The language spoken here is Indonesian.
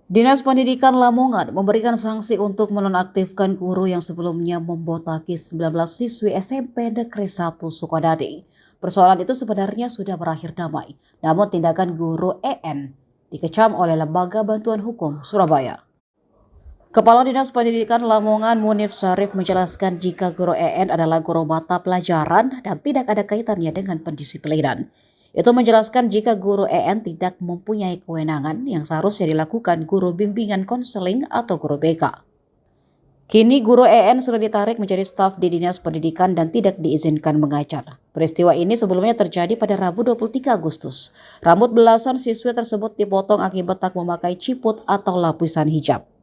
Dinas Pendidikan Lamongan memberikan sanksi untuk menonaktifkan guru yang sebelumnya membotaki 19 siswi SMP Negeri 1 Sukodadi. Persoalan itu sebenarnya sudah berakhir damai, namun tindakan guru EN dikecam oleh Lembaga Bantuan Hukum Surabaya. Kepala Dinas Pendidikan Lamongan Munif Syarif menjelaskan jika guru EN adalah guru mata pelajaran dan tidak ada kaitannya dengan pendisiplinan. Itu menjelaskan jika guru EN tidak mempunyai kewenangan yang seharusnya dilakukan guru bimbingan konseling atau guru BK. Kini guru EN sudah ditarik menjadi staf di Dinas Pendidikan dan tidak diizinkan mengajar. Peristiwa ini sebelumnya terjadi pada Rabu 23 Agustus. Rambut belasan siswi tersebut dipotong akibat tak memakai ciput atau lapisan hijab.